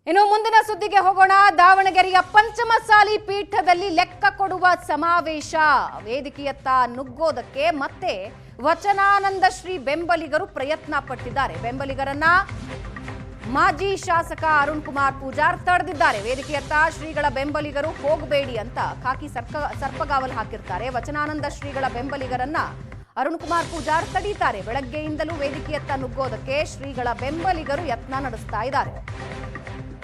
ಇನ್ನು ಮುಂದಿನ ಸುದ್ದಿಗೆ ಹೋಗೋಣ. ದಾವಣಗೆರೆಯ ಪಂಚಮಸಾಲಿ ಪೀಠದಲ್ಲಿ ಲೆಕ್ಕ ಕೊಡುವ ಸಮಾವೇಶ. ವೇದಿಕೆಯತ್ತ ನುಗ್ಗೋದಕ್ಕೆ ಮತ್ತೆ ವಚನಾನಂದ ಶ್ರೀ ಬೆಂಬಲಿಗರು ಪ್ರಯತ್ನ ಪಟ್ಟಿದ್ದಾರೆ. ಬೆಂಬಲಿಗರನ್ನ ಮಾಜಿ ಶಾಸಕ ಅರುಣ್ ಕುಮಾರ್ ಪೂಜಾರ್ ತಡೆದಿದ್ದಾರೆ. ವೇದಿಕೆಯತ್ತ ಶ್ರೀಗಳ ಬೆಂಬಲಿಗರು ಹೋಗಬೇಡಿ ಅಂತ ಖಾಕಿ ಸರ್ಪಗಾವಲು ಹಾಕಿರ್ತಾರೆ. ವಚನಾನಂದ ಶ್ರೀಗಳ ಬೆಂಬಲಿಗರನ್ನ ಅರುಣ್ ಕುಮಾರ್ ಪೂಜಾರ್ ತಡೀತಾರೆ. ಬೆಳಗ್ಗೆಯಿಂದಲೂ ವೇದಿಕೆಯತ್ತ ನುಗ್ಗೋದಕ್ಕೆ ಶ್ರೀಗಳ ಬೆಂಬಲಿಗರು ಯತ್ನ ನಡೆಸ್ತಾ ಇದ್ದಾರೆ.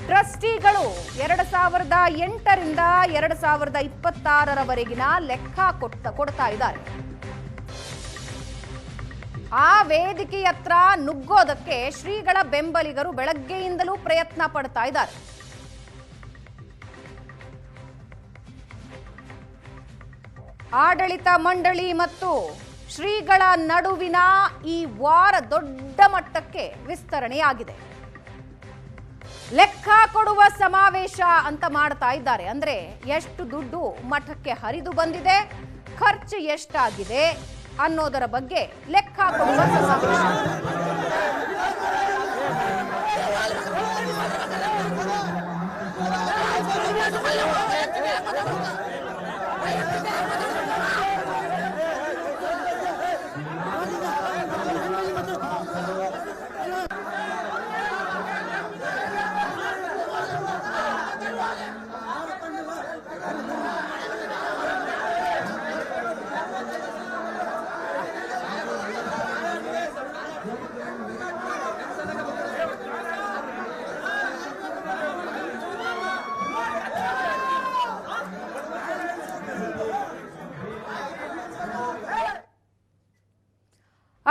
ಟ್ರಸ್ಟಿಗಳು 2008ರಿಂದ 2026ರವರೆಗಿನ ಲೆಕ್ಕ ಕೊಡ್ತಾ ಇದ್ದಾರೆ. ಆ ವೇದಿಕೆಯತ್ರ ನುಗ್ಗೋದಕ್ಕೆ ಶ್ರೀಗಳ ಬೆಂಬಲಿಗರು ಬೆಳಗ್ಗೆಯಿಂದಲೂ ಪ್ರಯತ್ನ ಪಡ್ತಾ ಇದ್ದಾರೆ. ಆಡಳಿತ ಮಂಡಳಿ ಮತ್ತು ಶ್ರೀಗಳ ನಡುವಿನ ಈ ವಾರ ದೊಡ್ಡ ಮಟ್ಟಕ್ಕೆ ವಿಸ್ತರಣೆಯಾಗಿದೆ. ಲೆಕ್ಕ ಕೊಡುವ ಸಮಾವೇಶ ಅಂತ ಮಾಡ್ತಾ ಇದ್ದಾರೆ. ಅಂದ್ರೆ ಎಷ್ಟು ದುಡ್ಡು ಮಠಕ್ಕೆ ಹರಿದು ಬಂದಿದೆ, ಖರ್ಚು ಎಷ್ಟಾಗಿದೆ ಅನ್ನೋದರ ಬಗ್ಗೆ ಲೆಕ್ಕ ಕೊಡುವ ಸಮಾವೇಶ.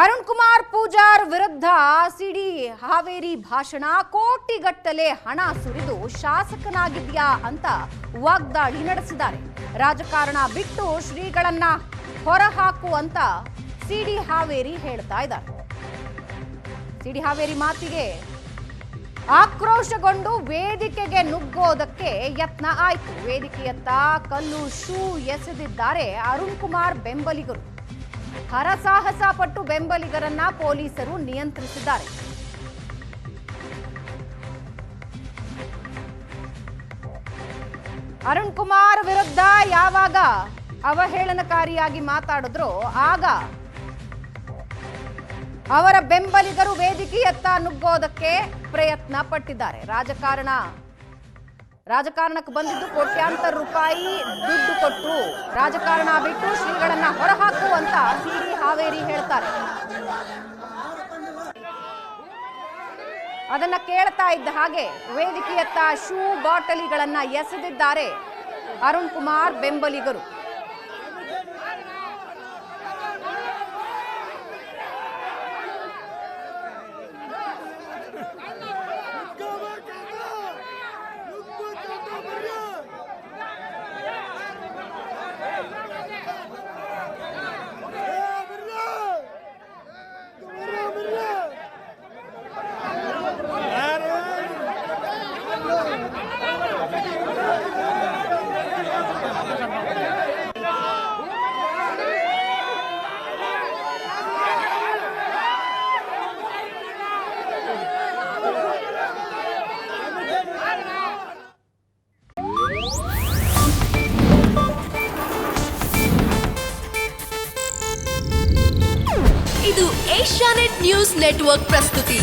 ಅರುಣ್ ಕುಮಾರ್ ಪೂಜಾರ್ ವಿರುದ್ಧ ಸಿಡಿ ಹಾವೇರಿ ಭಾಷಣ. ಕೋಟಿಗಟ್ಟಲೆ ಹಣ ಸುರಿದು ಶಾಸಕನಾಗಿದ್ಯಾ ಅಂತ ವಾಗ್ದಾಳಿ ನಡೆಸಿದ್ದಾರೆ. ರಾಜಕಾರಣ ಬಿಟ್ಟು ಶ್ರೀಗಳನ್ನ ಹೊರಹಾಕು ಅಂತ ಸಿಡಿ ಹಾವೇರಿ ಹೇಳ್ತಾ ಇದ್ದಾರೆ. ಸಿಡಿ ಹಾವೇರಿ ಮಾತಿಗೆ ಆಕ್ರೋಶಗೊಂಡು ವೇದಿಕೆಗೆ ನುಗ್ಗೋದಕ್ಕೆ ಯತ್ನ ಆಯಿತು. ವೇದಿಕೆಯತ್ತ ಕಲ್ಲು ಶೂ ಎಸೆದಿದ್ದಾರೆ ಅರುಣ್ ಕುಮಾರ್ ಬೆಂಬಲಿಗರು. ಹರಸಾಹಸ ಪಟ್ಟು ಬೆಂಬಲಿಗರನ್ನ ಪೊಲೀಸರು ನಿಯಂತ್ರಿಸಿದ್ದಾರೆ. ಅರುಣ್ ಕುಮಾರ್ ವಿರುದ್ಧ ಯಾವಾಗ ಅವಹೇಳನಕಾರಿಯಾಗಿ ಮಾತಾಡಿದ್ರೋ ಆಗ ಅವರ ಬೆಂಬಲಿಗರು ವೇದಿಕೆಯತ್ತ ನುಗ್ಗೋದಕ್ಕೆ ಪ್ರಯತ್ನ ಪಟ್ಟಿದ್ದಾರೆ. ರಾಜಕಾರಣಕ್ಕೆ ಬಂದಿದ್ದು ಕೋಟ್ಯಾಂತರ ರೂಪಾಯಿ ದುಡ್ಡು ಕೊಟ್ಟು ರಾಜಕಾರಣ ಬಿಟ್ಟು ಶ್ರೀಗಳನ್ನ ಹೊರಹಾಕು ಅಂತ ಸಿಡಿ ಹಾವೇರಿ ಹೇಳ್ತಾರೆ. ಅದನ್ನ ಕೇಳ್ತಾ ಇದ್ದ ಹಾಗೆ ವೇದಿಕೆಯತ್ತ ಶೂ ಬಾಟಲಿಗಳನ್ನ ಎಸೆದಿದ್ದಾರೆ ಅರುಣ್ ಕುಮಾರ್ ಬೆಂಬಲಿಗರು. ಇದು ಏಷ್ಯಾನೆಟ್ ನ್ಯೂಸ್ ನೆಟ್ವರ್ಕ್ ಪ್ರಸ್ತುತಿ.